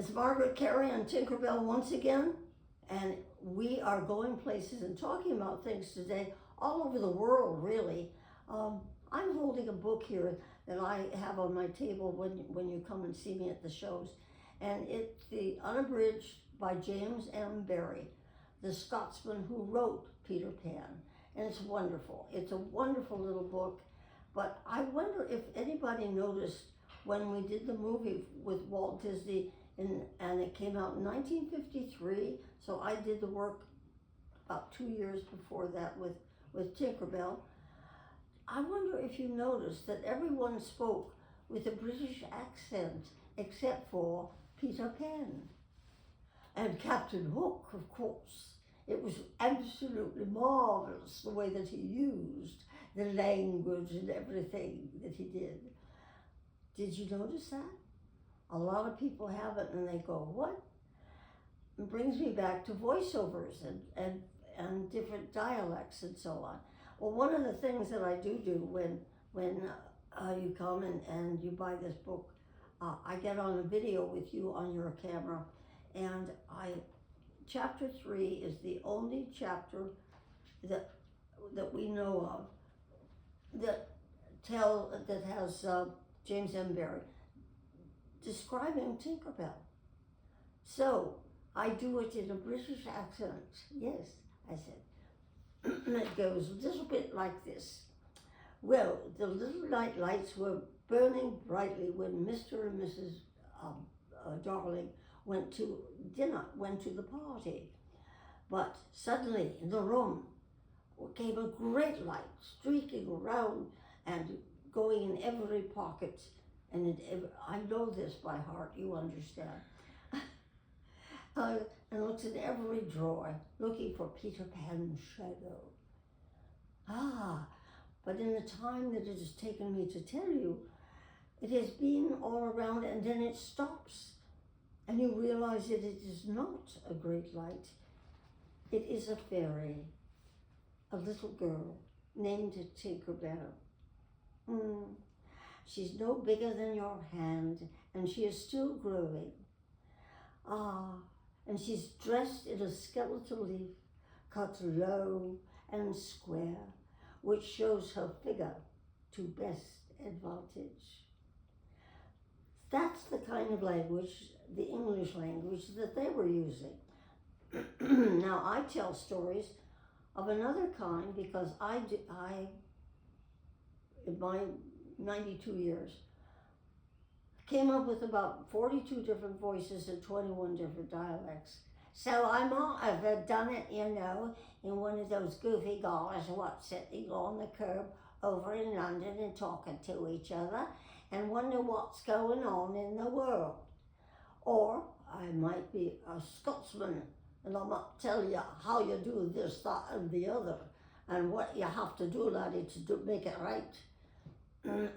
It's Margaret Kerry and Tinkerbell once again, and we are going places and talking about things today all over the world, really. I'm holding a book here that I have on my table when you come and see me at the shows, and it's the Unabridged by James M. Barrie, the Scotsman who wrote Peter Pan, and it's wonderful. It's a wonderful little book, but I wonder if anybody noticed when we did the movie with Walt Disney, and it came out in 1953, so I did the work about 2 years before that with Tinkerbell. I wonder if you noticed that everyone spoke with a British accent except for Peter Pan. And Captain Hook, of course. It was absolutely marvelous the way that he used the language and everything that he did. Did you notice that? A lot of people haven't, and they go, what? It brings me back to voiceovers and different dialects and so on. Well, one of the things that I do when you come and you buy this book, I get on a video with you on your camera, and chapter 3 is the only chapter that we know of that has James M. Barrie describing Tinkerbell. So I do it in a British accent. Yes, I said. And it goes a little bit like this. Well, the little night lights were burning brightly when Mr. and Mrs. Darling went to the party. But suddenly in the room came a great light streaking around and going in every pocket. And I know this by heart, you understand. And looks in every drawer, looking for Peter Pan's shadow. But in the time that it has taken me to tell you, it has been all around, and then it stops. And you realize that it is not a great light. It is a fairy, a little girl named Tinkerbell. She's no bigger than your hand, and she is still growing. And she's dressed in a skeletal leaf, cut low and square, which shows her figure to best advantage. That's the kind of language, the English language, that they were using. Now, I tell stories of another kind because I in my 92 years, came up with about 42 different voices and 21 different dialects. So I might have done it, in one of those goofy guys what's sitting on the curb over in London and talking to each other and wonder what's going on in the world. Or I might be a Scotsman and I might tell you how you do this, that and the other and what you have to do, laddie, to make it right.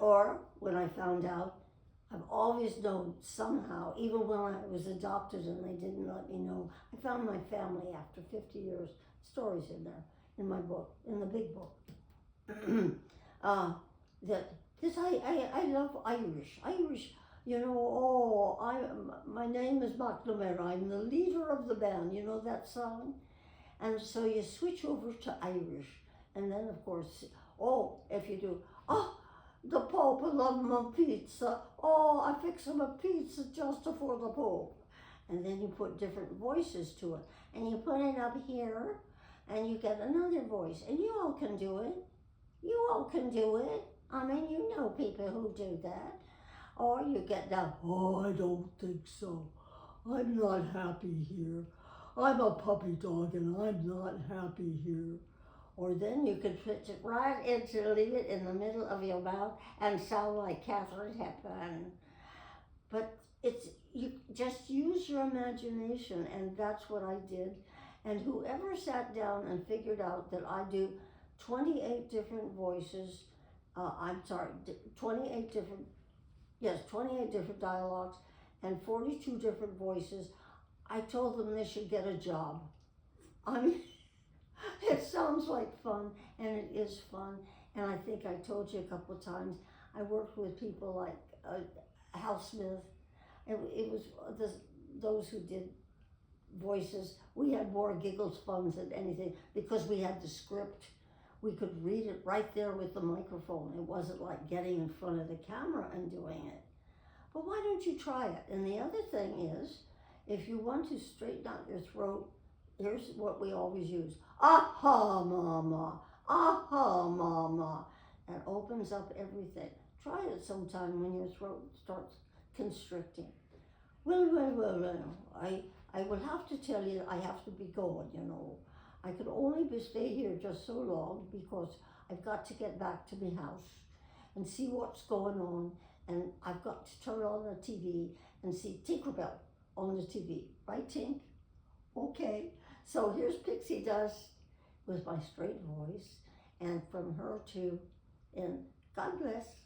Or when I found out, I've always known somehow, even when I was adopted and they didn't let me know, I found my family after 50 years, stories in there, in my book, in the big book. I love Irish. My name is McNamara, I'm the leader of the band, you know that song? And so you switch over to Irish, and then of course, if you do, the Pope will love my pizza. I fix him a pizza just for the Pope. And then you put different voices to it. And you put it up here, and you get another voice. And you all can do it. You all can do it. I mean, you know people who do that. Or you get down, I don't think so. I'm not happy here. I'm a puppy dog, and I'm not happy here. Or then you could switch it right into, leave it in the middle of your mouth and sound like Katharine Hepburn. But you just use your imagination, and that's what I did. And whoever sat down and figured out that I do 28 different voices, 28 different dialogues and 42 different voices, I told them they should get a job. I mean, it sounds like fun, and it is fun. And I think I told you a couple of times, I worked with people like Hal Smith. It was those who did voices, we had more giggles, funs than anything because we had the script. We could read it right there with the microphone. It wasn't like getting in front of the camera and doing it. But why don't you try it? And the other thing is, if you want to straighten out your throat, here's what we always use. Aha, mama. Aha, mama. That opens up everything. Try it sometime when your throat starts constricting. Well. I will have to tell you, I have to be going, you know. I could only stay here just so long because I've got to get back to my house and see what's going on. And I've got to turn on the TV and see Tinkerbell on the TV. Right, Tink? Okay. So here's Pixie Dust with my straight voice. And from her to, and God bless.